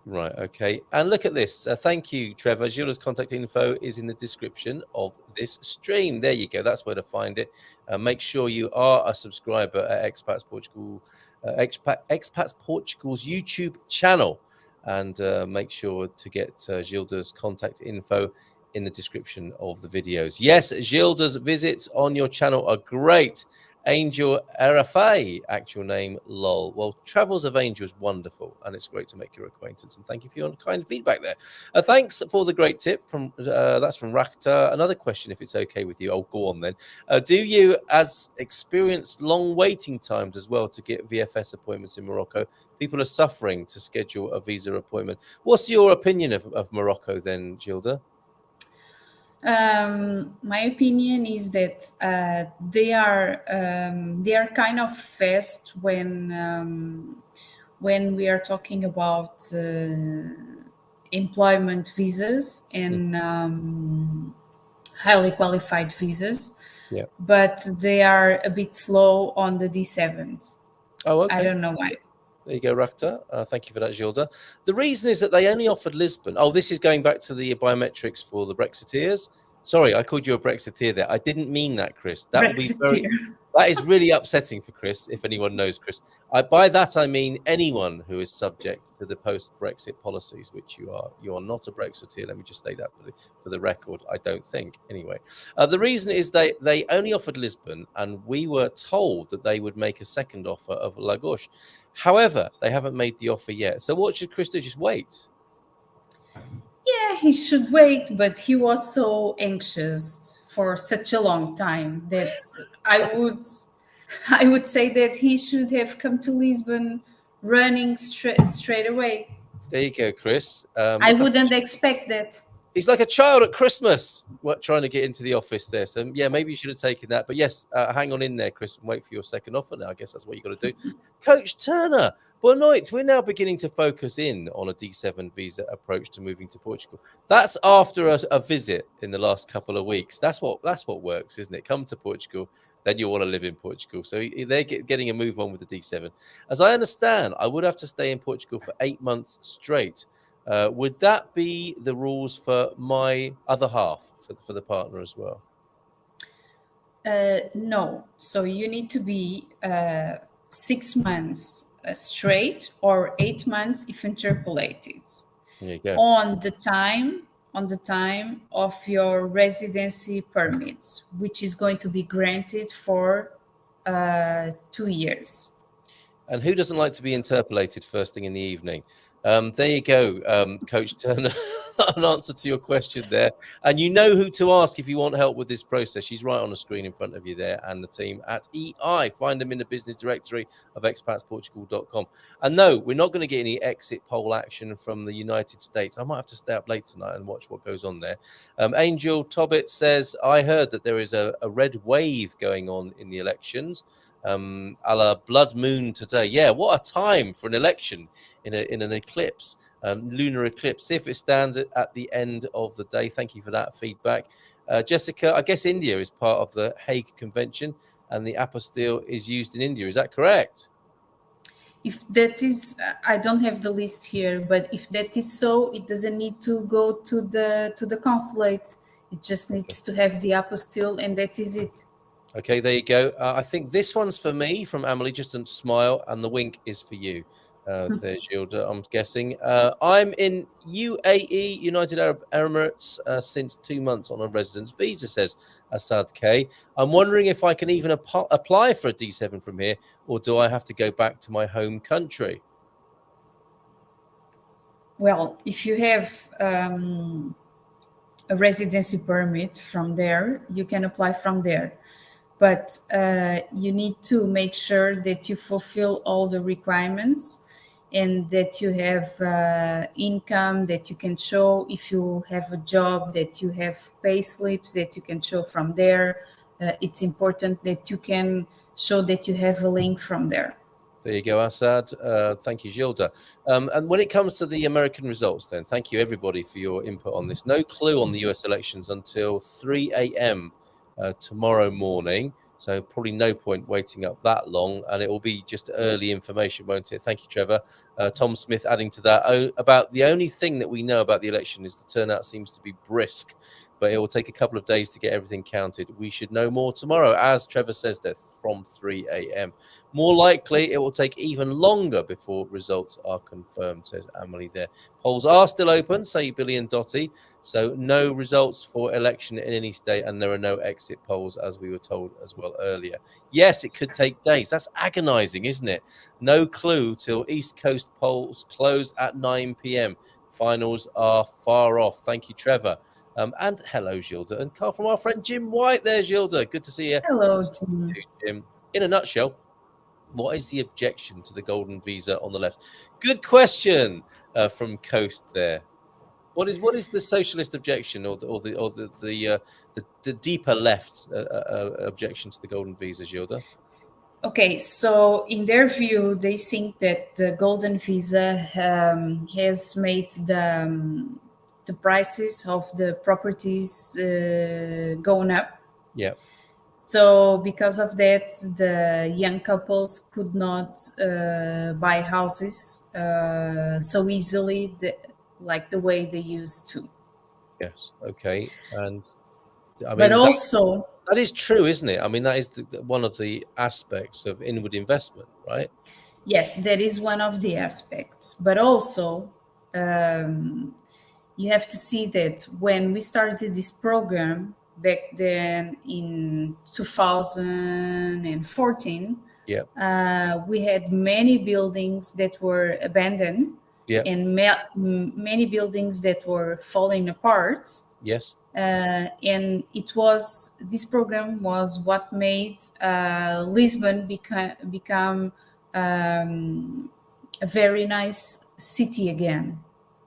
Right, okay. And look at this. Thank you, Trevor. Gilda's contact info is in the description of this stream. There you go. That's where to find it. Make sure you are a subscriber at Expats Portugal, Expats Portugal's YouTube channel. And make sure to get Gilda's contact info in the description of the videos. Yes, Gilda's visits on your channel are great. Angel Arafai, actual name, lol. Well, Travels of Angel is wonderful, and it's great to make your acquaintance. And thank you for your kind feedback there. Thanks for the great tip from that's from Rakta. Another question, if it's okay with you. Oh, go on then. Do you experience long waiting times as well to get VFS appointments in Morocco? People are suffering to schedule a visa appointment. What's your opinion of Morocco then, Gilda? My opinion is that they are kind of fast when we are talking about employment visas and highly qualified visas. Yeah. But they are a bit slow on the D7s. Oh, okay. I don't know why. There you go, Rakta. Thank you for that, Gilda. The reason is that they only offered Lisbon. Oh, this is going back to the biometrics for the Brexiteers. Sorry, I called you a Brexiteer there. I didn't mean that, Chris. That would be that is really upsetting for Chris, if anyone knows Chris. By that, I mean anyone who is subject to the post-Brexit policies, which you are. You are not a Brexiteer. Let me just state that for the record. I don't think. Anyway, the reason is they only offered Lisbon, and we were told that they would make a second offer of Lagos. However, they haven't made the offer yet. So what should Chris do? Just wait? Yeah, he should wait, but he was so anxious for such a long time that I would say that he should have come to Lisbon running straight away. There you go, Chris. I wouldn't expect that. He's like a child at Christmas, trying to get into the office there. So, yeah, maybe you should have taken that. But yes, hang on in there, Chris, and wait for your second offer now. I guess that's what you got to do. Coach Turner, boa noite. We're now beginning to focus in on a D7 visa approach to moving to Portugal. That's after a visit in the last couple of weeks. That's what works, isn't it? Come to Portugal, then you'll want to live in Portugal. So they're getting a move on with the D7. As I understand, I would have to stay in Portugal for 8 months straight. Would that be the rules for my other half, for the partner as well? No. So you need to be 6 months straight or 8 months if interpolated. There you go. On the time of your residency permit, which is going to be granted for 2 years. And who doesn't like to be interpolated first thing in the evening? There you go, Coach Turner. An answer to your question there. And you know who to ask if you want help with this process. She's right on the screen in front of you there, and the team at EI. Find them in the business directory of expatsportugal.com. And no, we're not going to get any exit poll action from the United States. I might have to stay up late tonight and watch what goes on there. Angel Tobbit says, I heard that there is a red wave going on in the elections. A la blood moon today. Yeah, what a time for an election in an eclipse, lunar eclipse. See if it stands at the end of the day. Thank you for that feedback. Jessica, I guess India is part of the Hague Convention and the apostille is used in India. Is that correct? If that is, I don't have the list here, but if that is so, it doesn't need to go to the consulate. It just needs to have the apostille, and that is it. Okay, there you go. I think this one's for me from Emily. Just a smile, and the wink is for you. There's Gilda, I'm guessing. I'm in UAE, United Arab Emirates, since 2 months on a residence visa, says Assad K. I'm wondering if I can even apply for a D7 from here, or do I have to go back to my home country? Well, if you have a residency permit from there, you can apply from there. But you need to make sure that you fulfill all the requirements and that you have income that you can show. If you have a job, that you have pay slips that you can show from there. It's important that you can show that you have a link from there. There you go, Assad. Thank you, Gilda. And when it comes to the American results, then, thank you, everybody, for your input on this. No clue on the US elections until 3 a.m. Tomorrow morning. So probably no point waiting up that long, and it will be just early information, won't it? Thank you, Trevor. Tom Smith adding to that, about the only thing that we know about the election is the turnout seems to be brisk, but it will take a couple of days to get everything counted. We should know more tomorrow, as Trevor says there, from 3 a.m. More likely, it will take even longer before results are confirmed, says Emily there. Polls are still open, say Billy and Dottie. So no results for election in any state, and there are no exit polls, as we were told as well earlier. Yes, it could take days. That's agonizing, isn't it? No clue till East Coast polls close at 9 p.m. Finals are far off. Thank you, Trevor. And hello, Gilda. And Carl from our friend Jim White there, Gilda. Good to see you. Hello, Jim. In a nutshell, what is the objection to the golden visa on the left? Good question from Coast there. What is the socialist objection, or the deeper left objection to the golden visa, Gilda? Okay, so in their view, they think that the golden visa has made the prices of the properties going up. Yeah. So because of that, the young couples could not buy houses so easily, like the way they used to. Yes. Okay. And I mean, but also that is true, isn't it? I mean, that is one of the aspects of inward investment, right? Yes, that is one of the aspects. But also, you have to see that when we started this program back then in 2014, we had many buildings that were abandoned. And many buildings that were falling apart. Yes. And this program was what made Lisbon become a very nice city again.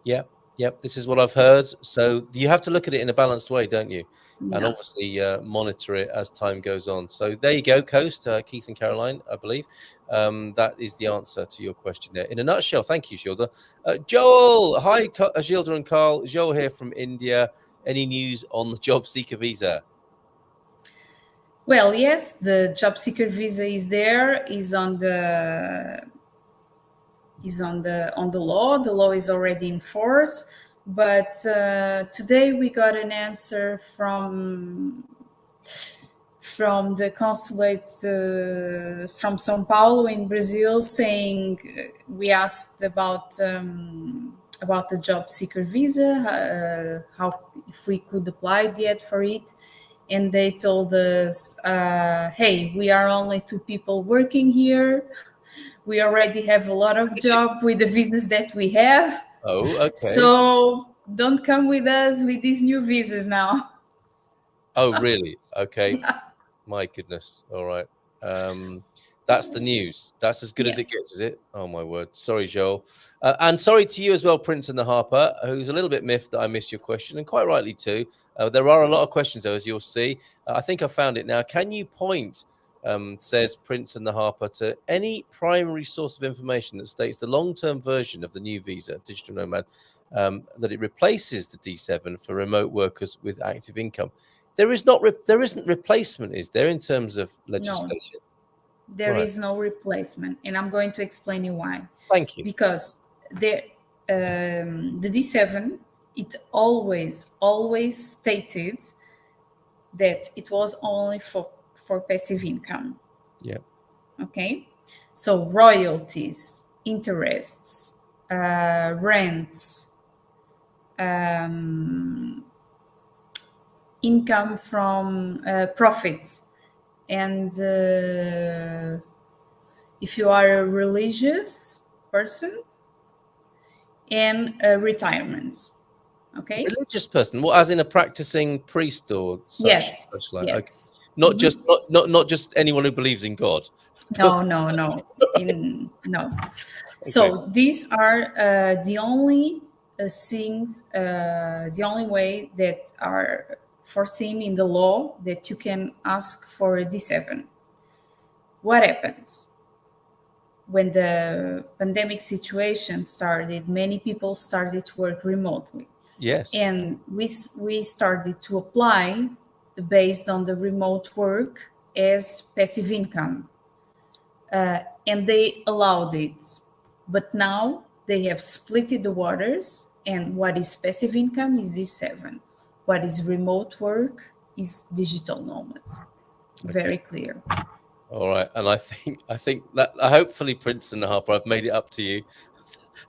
Yeah. Yep, this is what I've heard. So you have to look at it in a balanced way, don't you? And Yeah. obviously monitor it as time goes on. So there you go, Coast, Keith and Caroline, I believe. That is the answer to your question there. In a nutshell, thank you, Gilda. Joel, hi, Gilda and Carl. Joel here from India. Any news on the job seeker visa? Well, yes, the job seeker visa is there, is on the law. The law is already in force. But today we got an answer from the consulate from São Paulo in Brazil, saying we asked about the job seeker visa, how if we could apply yet for it, and they told us, "Hey, we are only 2 people working here. We already have a lot of job with the visas that we have. Oh, okay. So don't come with us with these new visas now." Oh, really? Okay. My goodness. All right. That's the news. That's as good as it gets, is it? Oh, my word. Sorry, Joel. And sorry to you as well, Prince and the Harper, who's a little bit miffed that I missed your question, and quite rightly too. There are a lot of questions, though, as you'll see. I think I found it now. Can you point, says Prince and the Harper, to any primary source of information that states the long-term version of the new visa, Digital Nomad, that it replaces the D7 for remote workers with active income? There isn't replacement, is there, in terms of legislation? No, there is no replacement, and I'm going to explain you why. Thank you. Because the D7, it always stated that it was only for passive income. Yeah. Okay. So royalties, interests, rents, income from profits, and if you are a religious person, and retirement. Okay. Religious person, well, as in a practicing priest or such? Yes. Like, Yes. okay. Not just not just anyone who believes in God. No. No. Okay. So these are the only things, the only way that are foreseen in the law that you can ask for a D7. What happens? When the pandemic situation started, many people started to work remotely. Yes. And we started to apply based on the remote work as passive income. And they allowed it. But now they have split the waters, and what is passive income is D7. What is remote work is digital nomad. Okay. Very clear. All right, and I think that hopefully, Prince and Harper, I've made it up to you.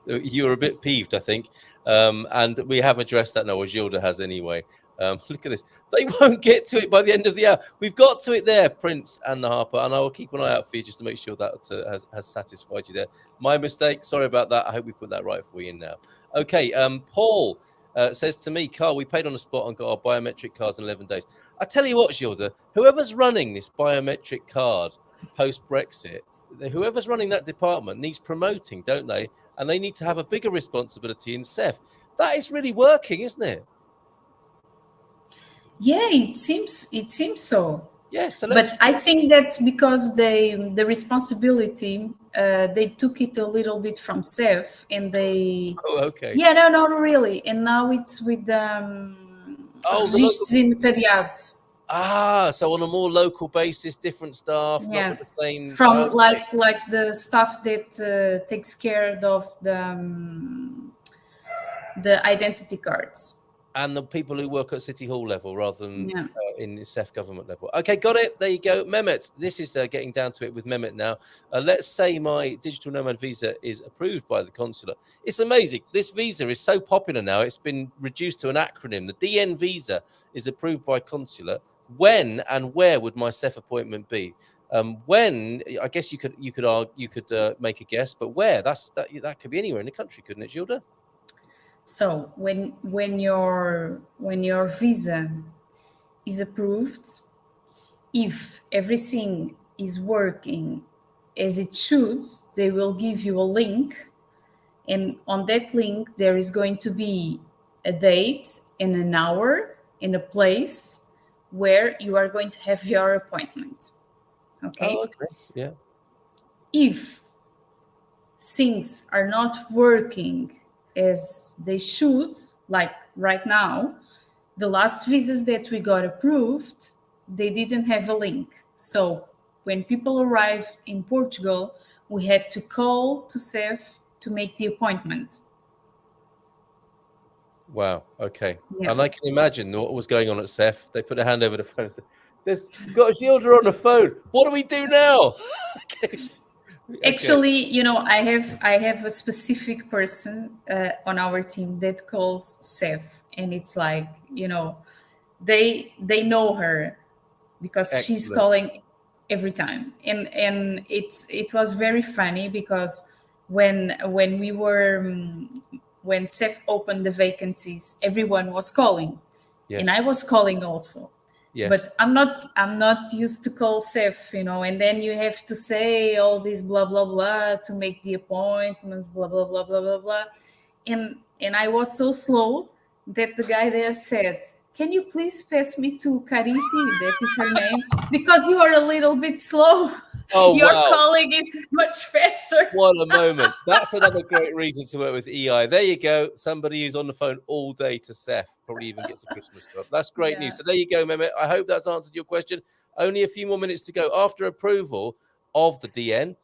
You were a bit peeved, I think, and we have addressed that now, or Gilda has anyway. Look at this; they won't get to it by the end of the hour. We've got to it there, Prince and the Harper, and I will keep an eye out for you just to make sure that has satisfied you there. My mistake. Sorry about that. I hope we put that right for you now. Okay, Paul says to me, Carl, we paid on the spot and got our biometric cards in 11 days. I tell you what, Gilda, whoever's running this biometric card post-Brexit, whoever's running that department needs promoting, don't they? And they need to have a bigger responsibility in SEF. That is really working, isn't it? Yeah, it seems so. Yes, so but I think that's because the responsibility, they took it a little bit from SEF, and they. Oh, okay. Yeah, no, really, and now it's with registros e notariado. Ah, so on a more local basis, different staff, Yes. not with the same. From like the staff that takes care of the identity cards. And the people who work at City Hall level rather than in the SEF government level. Okay, got it. There you go. Mehmet, this is getting down to it with Mehmet now. Let's say my digital nomad visa is approved by the consulate. It's amazing. This visa is so popular now. It's been reduced to an acronym. The DN visa is approved by consulate. When and where would my SEF appointment be? When, I guess you could make a guess, but where? That could be anywhere in the country, couldn't it, Gilda? So when your visa is approved, if everything is working as it should, they will give you a link, And on that link, there is going to be a date and an hour and a place where you are going to have your appointment. Okay? Oh, okay. Yeah. If things are not working as they should, like right now, the last visas that we got approved, they didn't have a link. So when people arrived in Portugal, we had to call to Sept to make the appointment. Wow. Okay. Yeah. And I can imagine what was going on at Sept. They put a hand over the phone and said, we've got Gilda on the phone. What do we do now? Okay. Actually, I have a specific person on our team that calls Sept, and it's like, they know her because she's Excellent. calling every time, and it was very funny because when Sept opened the vacancies, everyone was calling, Yes. and I was calling also. Yes. But I'm not used to call Sept, and then you have to say all this blah blah blah to make the appointments, blah blah blah blah blah blah, and I was so slow that the guy there said, "Can you please pass me to Carisi?" That is her name, because you are a little bit slow. Oh, your wow. colleague is much faster. What a moment. That's another great reason to work with EI. There you go. Somebody who's on the phone all day to Sept, probably even gets a Christmas card. That's great news. So there you go, Mehmet. I hope that's answered your question. Only a few more minutes to go. After approval of the DN,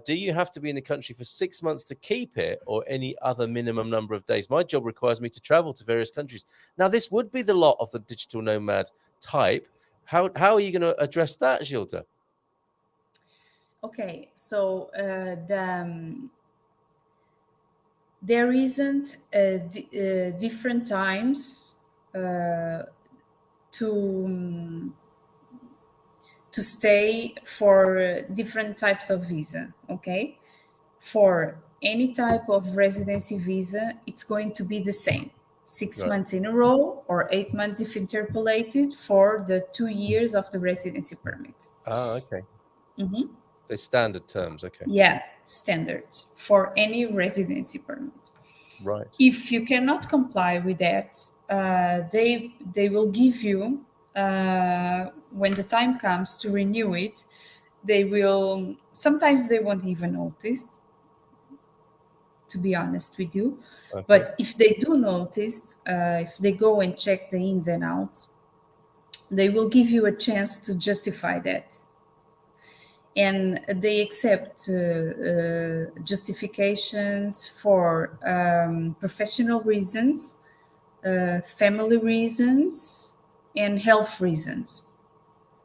do you have to be in the country for 6 months to keep it, or any other minimum number of days? My job requires me to travel to various countries. Now, this would be the lot of the digital nomad type. How are you going to address that, Gilda? Okay, so there isn't different times to stay for different types of visa. Okay, for any type of residency visa, it's going to be the same: 6 Right. months in a row, or 8 months if interpolated, for the 2 years of the residency permit. Ah, okay. Mm-hmm. The standard terms, okay. Yeah, standard for any residency permit. Right. If you cannot comply with that, they will give you, when the time comes to renew it, sometimes they won't even notice, to be honest with you. Okay. But if they do notice, if they go and check the ins and outs, they will give you a chance to justify that. And they accept justifications for professional reasons, family reasons, and health reasons.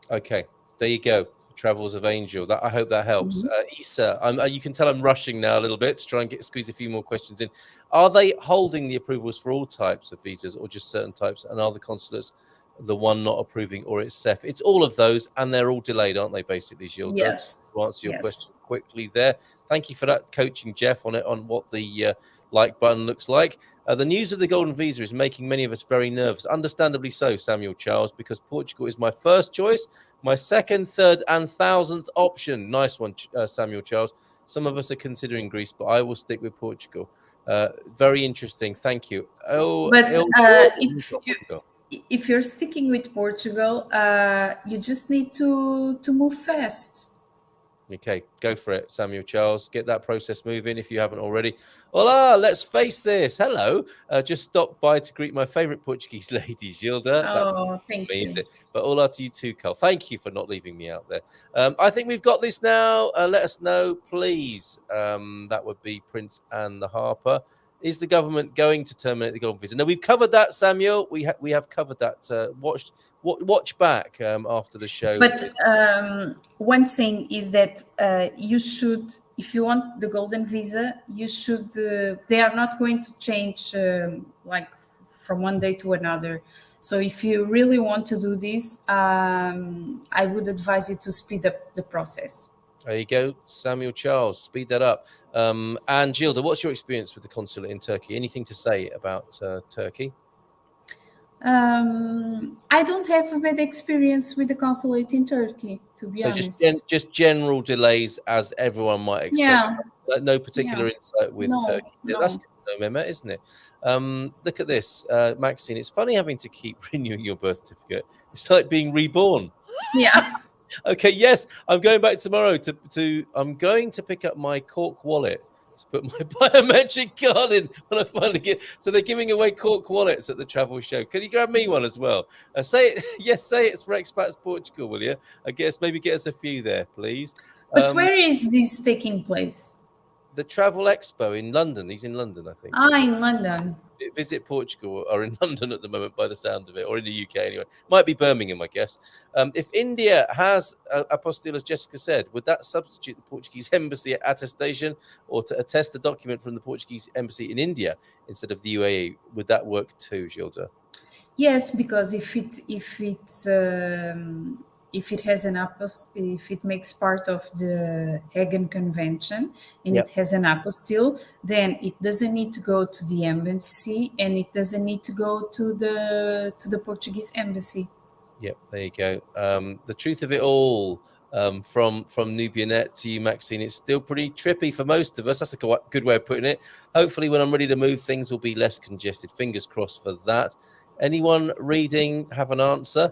Okay, there you go. Travels of Angel. I hope that helps. Mm-hmm. Isa, you can tell I'm rushing now a little bit to try and squeeze a few more questions in. Are they holding the approvals for all types of visas, or just certain types? And are the consulates the one not approving, or it's Sept? It's all of those, and they're all delayed, aren't they, basically, Gilda? Yes. To answer your question quickly there. Thank you for that coaching, Jeff, on what the like button looks like. The news of the golden visa is making many of us very nervous. Understandably so, Samuel Charles, because Portugal is my first choice, my second, third, and 1,000th option. Nice one, Samuel Charles. Some of us are considering Greece, but I will stick with Portugal. Very interesting. Thank you. Oh, but if you're sticking with Portugal, you just need to move fast. Okay, go for it, Samuel Charles. Get that process moving if you haven't already. Hola, let's face this. Hello. Just stopped by to greet my favorite Portuguese lady, Gilda. Oh, thank you. But hola to you too, Carl. Thank you for not leaving me out there. I think we've got this now. Let us know, please. That would be Prince and the Harper. Is the government going to terminate the golden visa? No, we've covered that, Samuel. We have covered that. Watch back after the show. But one thing is that you should, if you want the golden visa, you should. They are not going to change like from one day to another. So if you really want to do this, I would advise you to speed up the process. There you go, Samuel Charles. Speed that up. And Gilda, what's your experience with the consulate in Turkey? Anything to say about Turkey? I don't have a bad experience with the consulate in Turkey, to be So honest. just general delays as everyone might expect. Yeah, No particular insight with no, Turkey. That's no. good to know, Mehmet, isn't it? Look at this, Maxine. It's funny having to keep renewing your birth certificate. It's like being reborn. Yeah. Okay, yes, I'm going back tomorrow to I'm going to pick up my Cork wallet to put my biometric card in when I finally get. So they're giving away Cork wallets at the travel show. Can you grab me one as well? Say it, yes, say it's for Expats Portugal, will you? I guess maybe get us a few there, please. But where is this taking place? The Travel Expo in London. He's in London, I think. In London. Visit Portugal are in London at the moment by the sound of it, or in the UK anyway. Might be Birmingham, I guess. If India has apostille, as Jessica said, would that substitute the Portuguese embassy attestation, or to attest the document from the Portuguese embassy in India instead of the UAE? Would that work too, Gilda? Yes, because if it has if it makes part of the Hague Convention and it has an apostille, then it doesn't need to go to the embassy and it doesn't need to go to the Portuguese embassy. Yep, there you go. The truth of it all, from Nubia Net to you, Maxine, it's still pretty trippy for most of us. That's a good way of putting it. Hopefully, when I'm ready to move, things will be less congested. Fingers crossed for that. Anyone reading have an answer?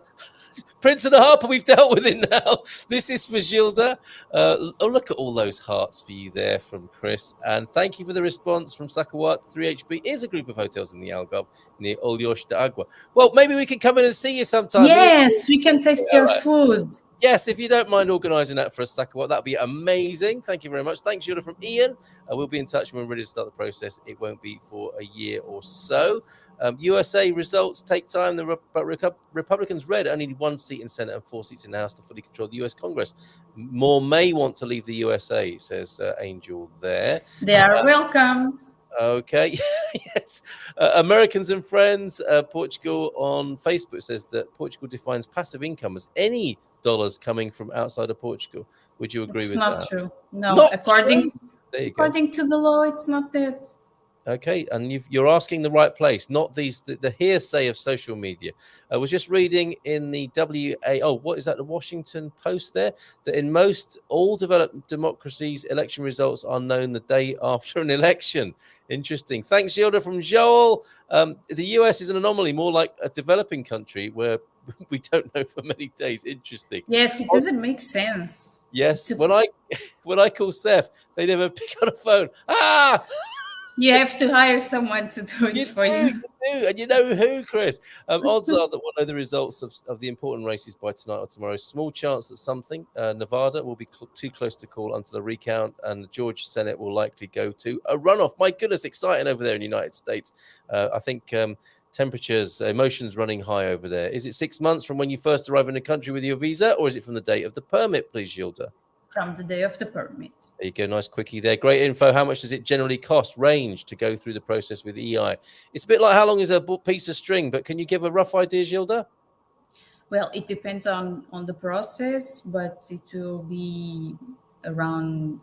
Prince and the Harper, we've dealt with it now. This is for Gilda. Oh, look at all those hearts for you there from Chris. And thank you for the response from Sakawat. 3HB is a group of hotels in the Algarve near Olhos de Agua. Well, maybe we can come in and see you sometime. Yes, we can taste your food. Yes, if you don't mind organising that for us, Sakawat, that'd be amazing. Thank you very much. Thanks, Gilda, from Ian. We'll be in touch when we're ready to start the process. It won't be for a year or so. USA results take time. The Republicans read only 1 seat in Senate and 4 seats in the House to fully control the US Congress. More may want to leave the USA, says Angel there. They are welcome. Okay, yes. Americans and Friends, Portugal on Facebook says that Portugal defines passive income as any dollars coming from outside of Portugal. Would you agree with that? It's not true. No, according to the law, it's not that. Okay, and you're asking the right place, not the hearsay of social media. I was just reading in the the Washington Post there, that in most all developed democracies, election results are known the day after an election. Interesting. Thanks, Gilda from Joel. The US is an anomaly, more like a developing country where we don't know for many days. Interesting. Yes, it doesn't make sense. Yes, when I call Seth, they never pick up the phone. You have to hire someone to do it for you. You do. And you know who, Chris? Odds are that we'll know the results of the important races by tonight or tomorrow. Small chance that something, Nevada, will be too close to call until a recount, and the Georgia Senate will likely go to a runoff. My goodness, exciting over there in the United States. I think temperatures, emotions running high over there. Is it 6 months from when you first arrive in the country with your visa, or is it from the date of the permit, please, Gilda? From the day of the permit. There you go. Nice quickie there. Great info. How much does it generally cost? Range to go through the process with EI. It's a bit like how long is a piece of string, but can you give a rough idea, Gilda? Well, it depends on the process, but it will be around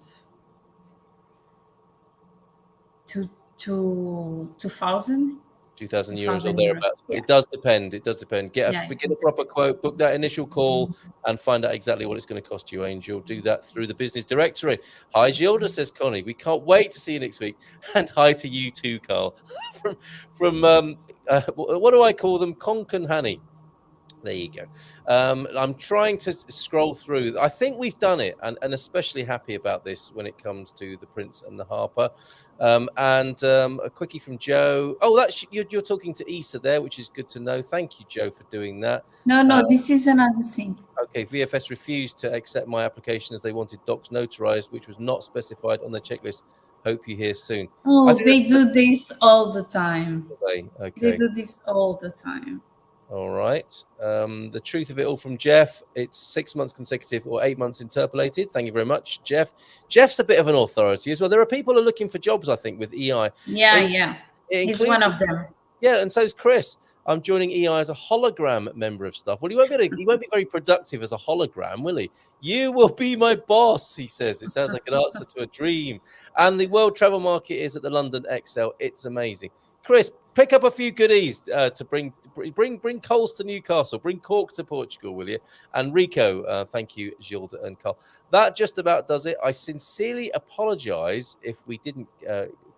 2,000. 2,000 euros or thereabouts. Yeah. It does depend. It does depend. Get a proper quote, book that initial call, and find out exactly what it's going to cost you, Angel. Do that through the business directory. Hi, Gilda, says Connie. We can't wait to see you next week. And hi to you too, Carl. from what do I call them? Conk and Honey. There you go. I'm trying to scroll through. I think we've done it, and especially happy about this when it comes to the Prince and the Harper. And a quickie from Joe. Oh, that's you're talking to Issa there, which is good to know. Thank you, Joe, for doing that. No, this is another thing. Okay, VFS refused to accept my application as they wanted docs notarized, which was not specified on their checklist. Hope you hear soon. Oh, they do this all the time. Okay. They do this all the time. All right. The truth of it all from Jeff. It's 6 months consecutive or 8 months interpolated. Thank you very much, Jeff. Jeff's a bit of an authority as well. There are people who are looking for jobs, I think, with EI. Yeah. He's one of them. Yeah, and so is Chris. I'm joining EI as a hologram member of staff. Well, he won't be very productive as a hologram, will he? You will be my boss, he says. It sounds like an answer to a dream. And the world travel market is at the London XL. It's amazing. Chris, pick up a few goodies to bring Coles to Newcastle, bring Cork to Portugal, will you? And Rico, thank you, Gilda and Carl. That just about does it. I sincerely apologise if we didn't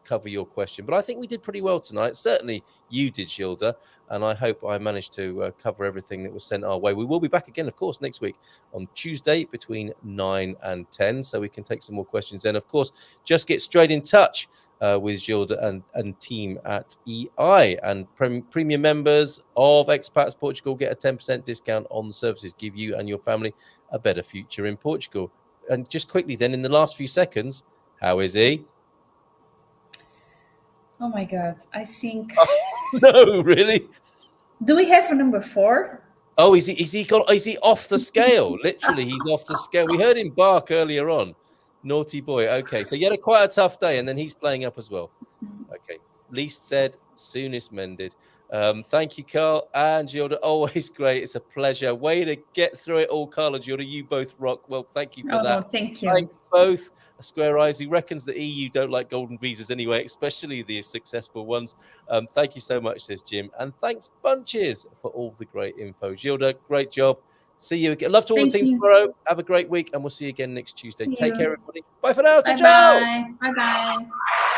cover your question, but I think we did pretty well tonight. Certainly you did, Gilda, and I hope I managed to cover everything that was sent our way. We will be back again, of course, next week on Tuesday between 9 and 10, so we can take some more questions then. Of course, just get straight in touch with Gilda and team at EI, and premium members of Expats Portugal get a 10% discount on the services, give you and your family a better future in Portugal. And just quickly then, in the last few seconds, how is he? Oh my God, I think. Oh, no, really? Do we have a number 4? Oh, is he off the scale? Literally, he's off the scale. We heard him bark earlier on. Naughty boy. Okay, so you had quite a tough day, and then he's playing up as well. Okay, least said, soonest mended. Thank you, Carl and Gilda. Always great. It's a pleasure. Way to get through it all, Carl and Gilda. You both rock. Well, thank you for that. Thank you. Thanks both. Square Eyes, who reckons the EU don't like golden visas anyway, especially the successful ones. Thank you so much, says Jim. And thanks, Bunches, for all the great info. Gilda, great job. See you again. Love to all the team tomorrow. Have a great week, and we'll see you again next Tuesday. Take care, everybody. Bye for now. Bye-bye. Bye-bye.